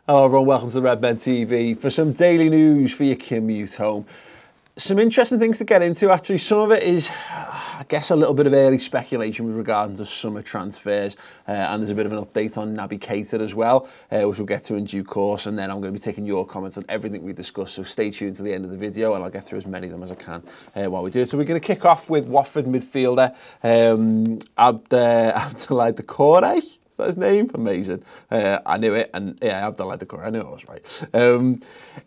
Hello everyone, welcome to the Redmen TV for some daily news for your commute home. Some interesting things to get into actually. Some of it is, I guess, a little bit of early speculation with regard to summer transfers, and there's a bit of an update on Naby Keita as well, which we'll get to in due course, and then I'm going to be taking your comments on everything we discuss, so stay tuned to the end of the video and I'll get through as many of them as I can while we do it. So we're going to kick off with Watford midfielder Abdoulaye Doucoure. Is that his name? Amazing. I knew it, and yeah, Abdoulaye Doucoure, I knew I was right.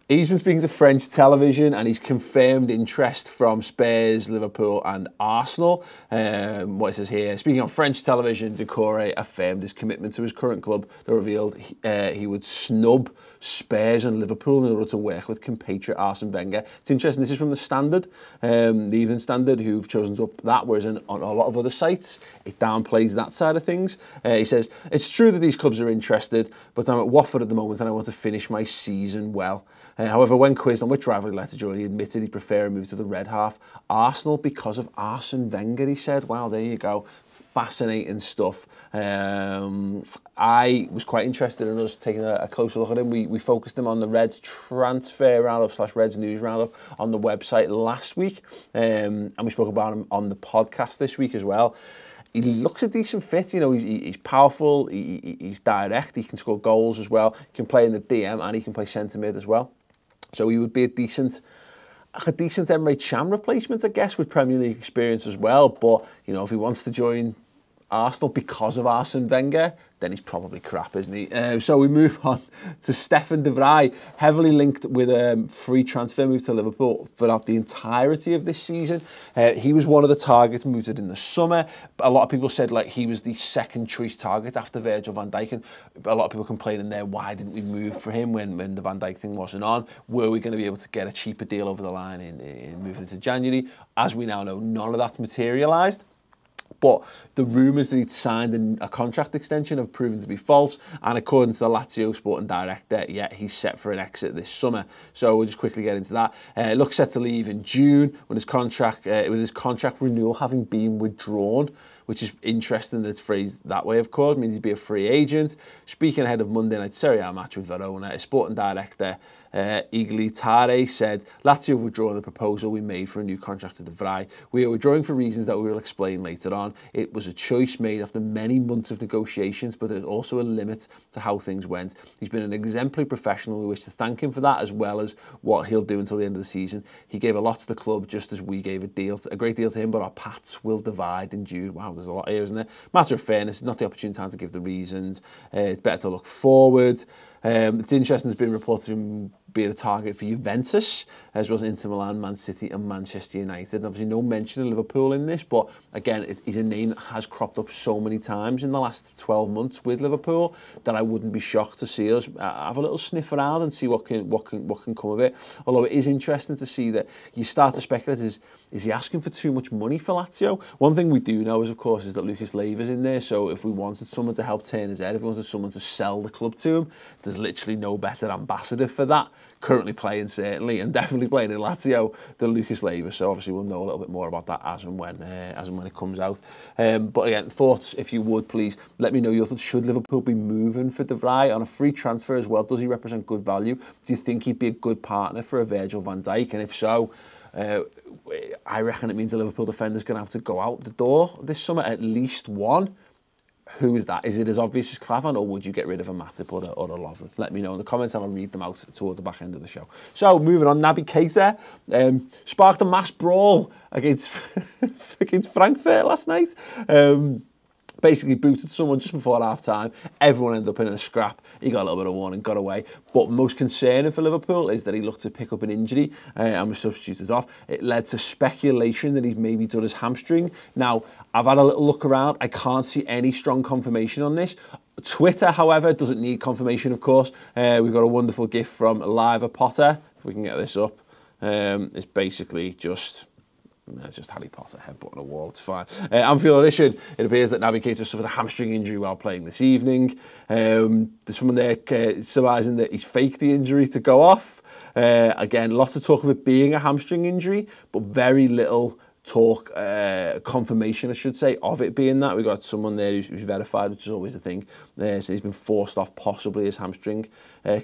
He's been speaking to French television and he's confirmed interest from Spurs, Liverpool and Arsenal. What it says here, speaking on French television, Doucoure affirmed his commitment to his current club that revealed he would snub Spurs and Liverpool in order to work with compatriot Arsene Wenger. It's interesting, this is from the Standard, the Evening Standard, who've chosen to up that, whereas on a lot of other sites, it downplays that side of things. He says, it's true that these clubs are interested, but I'm at Watford at the moment and I want to finish my season well. However, when quizzed on which rival he'd like to join, he admitted he'd prefer a move to the red half. Arsenal because of Arsene Wenger, he said. Wow, there you go. Fascinating stuff. I was quite interested in us taking a closer look at him. We focused him on the Reds transfer roundup / Reds news roundup on the website last week, and we spoke about him on the podcast this week as well. He looks a decent fit, you know, he's powerful, he's direct, he can score goals as well, he can play in the DM and he can play centre mid as well. So he would be a decent Emre Can replacement, I guess, with Premier League experience as well. But, you know, if he wants to join Arsenal because of Arsene Wenger, then he's probably crap, isn't he? So we move on to Stefan De Vrij, heavily linked with a free transfer move to Liverpool throughout the entirety of this season. He was one of the targets mooted in the summer. A lot of people said like he was the second choice target after Virgil van Dijk, and a lot of people complaining there, why didn't we move for him when the Van Dijk thing wasn't on? Were we going to be able to get a cheaper deal over the line in moving into January? As we now know, none of that's materialised. But the rumours that he'd signed a contract extension have proven to be false, and according to the Lazio sporting director, yeah, he's set for an exit this summer. So we'll just quickly get into that. Looks set to leave in June when his contract, with his contract renewal having been withdrawn, which is interesting that it's phrased that way, of course. It means he'd be a free agent. Speaking ahead of Monday night Serie A match with Verona, his sporting director, Tare said, Lazio have withdrawn the proposal we made for a new contract to De Vrij. We are withdrawing for reasons that we will explain later on. It was a choice made after many months of negotiations, but there's also a limit to how things went. He's been an exemplary professional. We wish to thank him for that, as well as what he'll do until the end of the season. He gave a lot to the club, just as we gave a great deal to him, but our paths will divide in June. Wow, there's a lot here, isn't there? Matter of fairness, it's not the opportune time to give the reasons. It's better to look forward. It's interesting, there's been reports of him being a target for Juventus, as well as Inter Milan, Man City and Manchester United. And obviously no mention of Liverpool in this, but again, he's a name that has cropped up so many times in the last 12 months with Liverpool that I wouldn't be shocked to see us have a little sniff around and see what can come of it. Although it is interesting to see that you start to speculate, is he asking for too much money for Lazio? One thing we do know is, of course, is that Lucas Leiva's in there, so if we wanted someone to help turn his head, if we wanted someone to sell the club to him, there's literally no better ambassador for that, currently playing certainly, and definitely playing in Lazio, than Lucas Leiva. So obviously we'll know a little bit more about that as and when it comes out. But again, thoughts, if you would, please let me know your thoughts. Should Liverpool be moving for De Vrij on a free transfer as well? Does he represent good value? Do you think he'd be a good partner for a Virgil van Dijk? And if so, I reckon it means the Liverpool defender's going to have to go out the door this summer, at least one. Who is that? Is it as obvious as Klavan, or would you get rid of a Matip or a Lovren? Let me know in the comments and I'll read them out toward the back end of the show. So, moving on, Naby Keita sparked a mass brawl against Frankfurt last night. Basically booted someone just before half-time. Everyone ended up in a scrap. He got a little bit of warning, got away. But most concerning for Liverpool is that he looked to pick up an injury and was substituted off. It led to speculation that he's maybe done his hamstring. Now, I've had a little look around. I can't see any strong confirmation on this. Twitter, however, doesn't need confirmation, of course. We've got a wonderful gift from Live Potter. If we can get this up. It's basically just... It's just Harry Potter headbutt on a wall, it's fine. Anfield Edition, it appears that Naby Keita suffered a hamstring injury while playing this evening. There's someone there surmising that he's faked the injury to go off. Again, lots of talk of it being a hamstring injury, but very little talk, confirmation, I should say, of it being that. We got someone there who's verified, which is always the thing. So he's been forced off possibly his hamstring,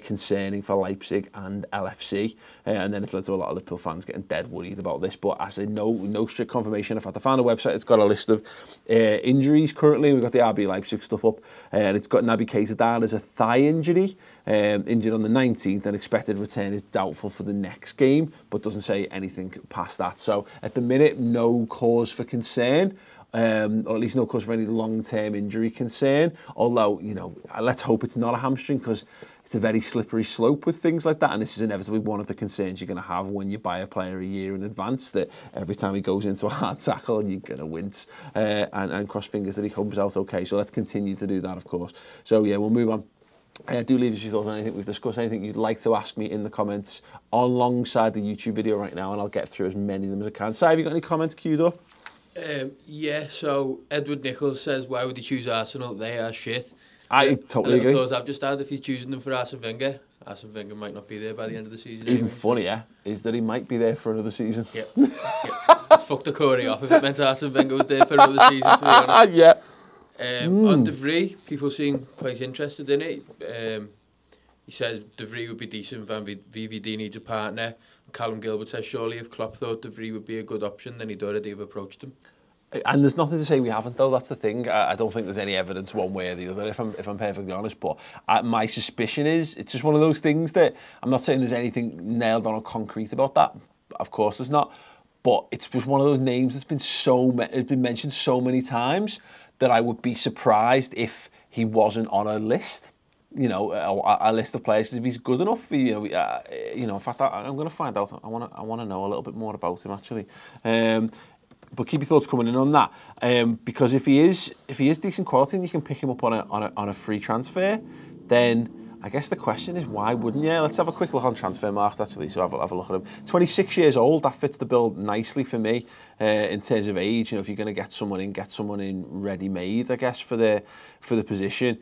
concerning for Leipzig and LFC. And then it's led to a lot of Liverpool fans getting dead worried about this. But I say no strict confirmation. In fact, I found a website, it's got a list of injuries currently. We've got the RB Leipzig stuff up, and it's got Naby Keita down as a thigh injury, injured on the 19th, and expected return is doubtful for the next game, but doesn't say anything past that. So at the minute, no cause for concern, or at least no cause for any long-term injury concern. Although, you know, let's hope it's not a hamstring, because it's a very slippery slope with things like that, and this is inevitably one of the concerns you're going to have when you buy a player a year in advance, that every time he goes into a hard tackle, you're going to wince and cross fingers that he comes out okay. So let's continue to do that, of course. So yeah, we'll move on. Do leave us your thoughts on anything we've discussed, anything you'd like to ask me in the comments alongside the YouTube video right now, and I'll get through as many of them as I can. Si, have you got any comments queued up? Yeah, so Edward Nichols says, why would he choose Arsenal? They are shit. I totally agree. Thoughts I've just had, if he's choosing them for Arsene Wenger might not be there by the end of the season. Even funnier is that he might be there for another season. Yeah. It's fucked the Corey off if it meant Arsene Wenger was there for another season, to be honest. Yeah. On De Vrij, people seem quite interested in it. He says De Vrij would be decent, VVD needs a partner. Callum Gilbert says, surely if Klopp thought De Vrij would be a good option, then he'd already have approached him. And there's nothing to say we haven't, though. That's the thing. I don't think there's any evidence one way or the other, if I'm perfectly honest. But my suspicion is it's just one of those things that I'm not saying there's anything nailed on or concrete about that. Of course, there's not. But it's just one of those names that's been mentioned so many times that I would be surprised if he wasn't on a list. You know, a list of players. If he's good enough, you know. In fact, I'm going to find out. I want to know a little bit more about him actually. But keep your thoughts coming in on that, because if he is decent quality and you can pick him up on a free transfer, then I guess the question is, why wouldn't you? Let's have a quick look on Transfermarkt actually. So have a look at him. 26 years old. That fits the bill nicely for me in terms of age. You know, if you're going to get someone in ready-made, I guess for the position.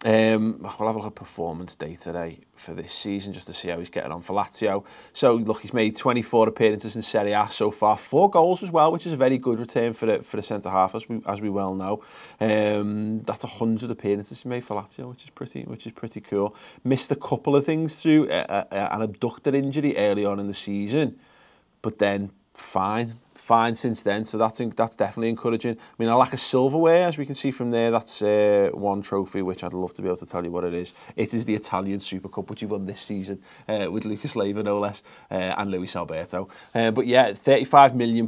We'll have a look at performance data today for this season just to see how he's getting on for Lazio. So look, he's made 24 appearances in Serie A so far, 4 goals as well, which is a very good return for the centre half, as we well know. That's 100 appearances he made for Lazio, which is pretty cool. Missed a couple of things through an abductor injury early on in the season, but then fine since then, so that's definitely encouraging. I mean, I lack a silverware, as we can see from there. That's one trophy which I'd love to be able to tell you what it is. It is the Italian Super Cup, which he won this season with Lucas Leiva, no less, and Luis Alberto. But yeah, £35 million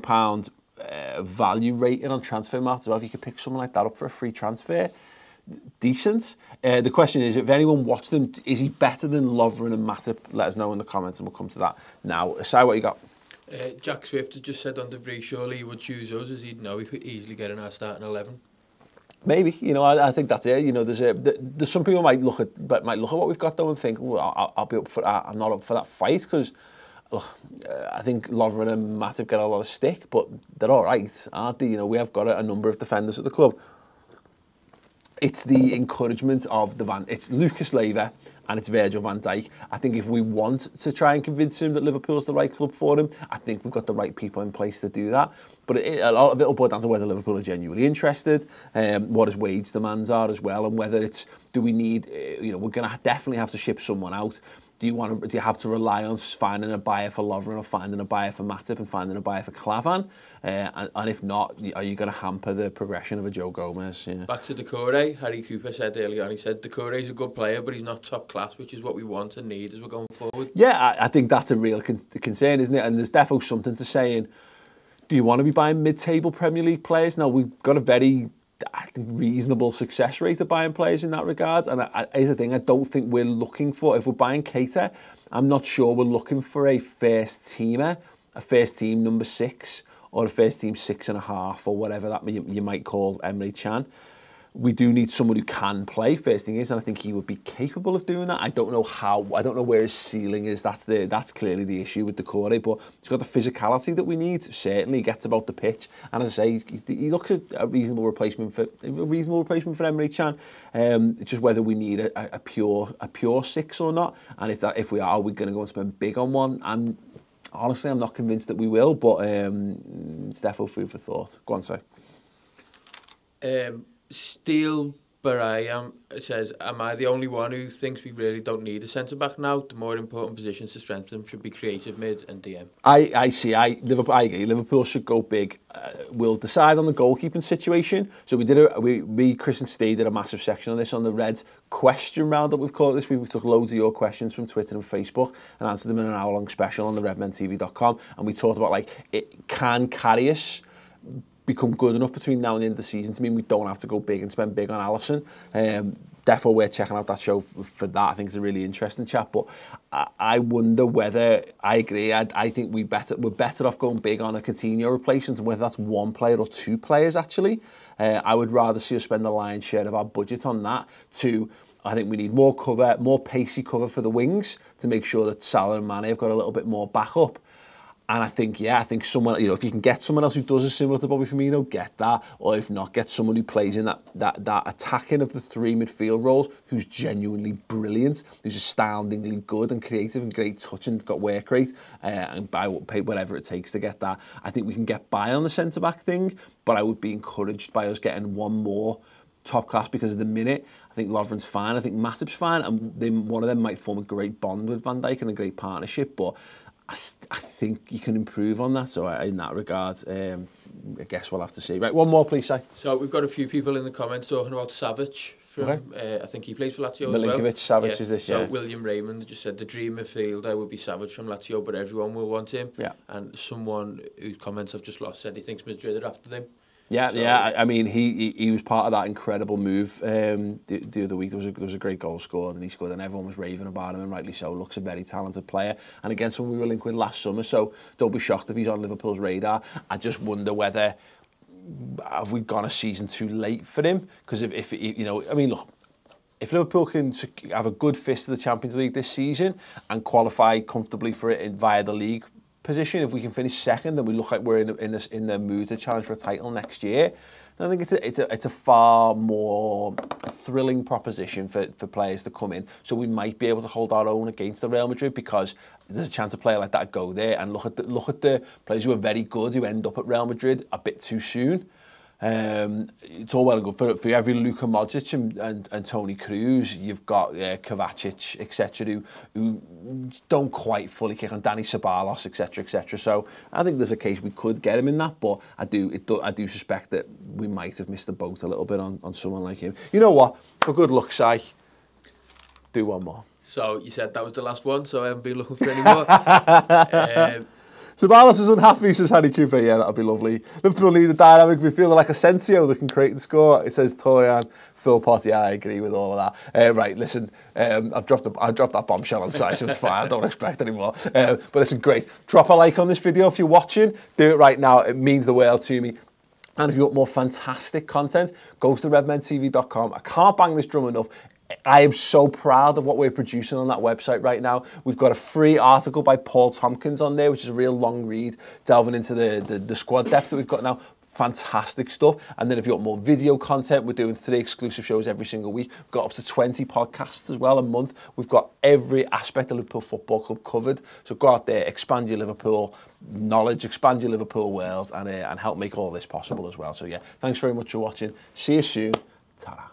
value rating on Transfermarkt as well. If you could pick someone like that up for a free transfer, decent. The question is, if anyone watched him, is he better than Lovren and Matip? Let us know in the comments, and we'll come to that now. Aside, what you got? Jack Swift has just said on De Vrij, surely he would choose us, as he'd know he could easily get in our starting 11. Maybe, you know, I think that's it. You know, there's some people might look at what we've got though and think, well, I'll be up for that. I'm not up for that fight, because I think Lovren and Matip get a lot of stick, but they're all right, aren't they? You know, we have got a number of defenders at the club. It's the encouragement of it's Lucas Leiva and it's Virgil van Dijk. I think if we want to try and convince him that Liverpool's the right club for him, I think we've got the right people in place to do that. But a lot of it will boil down to whether Liverpool are genuinely interested, what his wage demands are as well, and whether do we need, you know, we're going to definitely have to ship someone out. Do you have to rely on finding a buyer for Lovren, or finding a buyer for Matip, and finding a buyer for Klavan? And if not, are you going to hamper the progression of a Joe Gomez? Yeah. Back to Doucoure, Harry Cooper said earlier on, he said Doucoure's a good player, but he's not top class, which is what we want and need as we're going forward. Yeah, I think that's a real concern, isn't it? And there's definitely something to saying, do you want to be buying mid-table Premier League players? Now, we've got a very, I think, reasonable success rate of buying players in that regard. And here's the thing, I don't think we're looking for, if we're buying Keita, I'm not sure we're looking for a first teamer, a first team number 6, or a first team 6.5, or whatever that you might call Emre Can. We do need someone who can play, first thing is, and I think he would be capable of doing that. I don't know how, I don't know where his ceiling is. That's clearly the issue with Doucoure, but he's got the physicality that we need. Certainly, he gets about the pitch, and as I say, he looks at a reasonable replacement for Emre Can. Just whether we need a pure 6 or not, and if we are we going to go and spend big on one? honestly, I'm not convinced that we will, but it's definitely food for thought. Go on, say. Steel Barayam says, am I the only one who thinks we really don't need a centre-back now? The more important positions to strengthen should be creative mid and DM. I agree. Liverpool should go big. We'll decide on the goalkeeping situation. So we Chris and Steve did a massive section on this on the Reds question round that we've called it this week. We took loads of your questions from Twitter and Facebook and answered them in an hour-long special on the redmentv.com. And we talked about, like, can Karius become good enough between now and the end of the season to mean we don't have to go big and spend big on Alisson. Therefore, we're checking out that show for that. I think it's a really interesting chat. But I wonder whether, I agree, I think we're better off going big on a Coutinho replacement, and whether that's one player or two players, actually. I would rather see us spend the lion's share of our budget on that I think we need more cover, more pacey cover for the wings to make sure that Salah and Mane have got a little bit more backup. And I think someone, if you can get someone else who does it similar to Bobby Firmino, get that. Or if not, get someone who plays in that attacking of the three midfield roles, who's genuinely brilliant, who's astoundingly good and creative and great touch and got work rate, and pay whatever it takes to get that. I think we can get by on the centre-back thing, but I would be encouraged by us getting one more top class, because at the minute, I think Lovren's fine, I think Matip's fine, and one of them might form a great bond with Van Dijk and a great partnership, but I think you can improve on that. So in that regard, I guess we'll have to see. Right, one more, please, Si. So we've got a few people in the comments talking about Savic. I think he plays for Lazio Milinkovic, as well. Savic is this, yeah. So William Raymond just said the dream midfielder would be Savic from Lazio, but everyone will want him. Yeah. And someone whose comments I've just lost said he thinks Madrid are after them. Yeah. I mean, he was part of that incredible move the other week. There was a great goal scored, and he scored, and everyone was raving about him, and rightly so. Looks a very talented player, and again, someone we were linked with last summer. So don't be shocked if he's on Liverpool's radar. I just wonder whether have we gone a season too late for him? Because if look, if Liverpool can have a good fist to the Champions League this season and qualify comfortably for it via the league position, if we can finish second, then we look like we're in the mood to challenge for a title next year. And I think it's a far more thrilling proposition for players to come in. So we might be able to hold our own against the Real Madrid, because there's a chance a player like that go there and look at the players who are very good who end up at Real Madrid a bit too soon. It's all well and good for every Luka Modric and Toni Kroos. You've got Kovacic, etc., who don't quite fully kick on, Dani Ceballos, etc. So I think there's a case we could get him in that, but I do suspect that we might have missed the boat a little bit on someone like him. You know what? For good luck's sake, do one more. So you said that was the last one, so I haven't been looking for any more. Ceballos is unhappy, says Harry Cooper. Yeah, that'll be lovely. Liverpool need a dynamic midfielder like Asensio that can create and score. It says Torian, Phil Potty. Yeah, I agree with all of that. Right, listen, I've dropped that bombshell on site, so it's fine. I don't expect any more. But listen, great. Drop a like on this video if you're watching. Do it right now. It means the world to me. And if you want more fantastic content, go to redmentv.com. I can't bang this drum enough. I am so proud of what we're producing on that website right now. We've got a free article by Paul Tompkins on there, which is a real long read, delving into the squad depth that we've got now. Fantastic stuff. And then if you want more video content, we're doing 3 exclusive shows every single week. We've got up to 20 podcasts as well a month. We've got every aspect of Liverpool Football Club covered. So go out there, expand your Liverpool knowledge, expand your Liverpool world, and help make all this possible as well. So yeah, thanks very much for watching. See you soon. Ta-ra.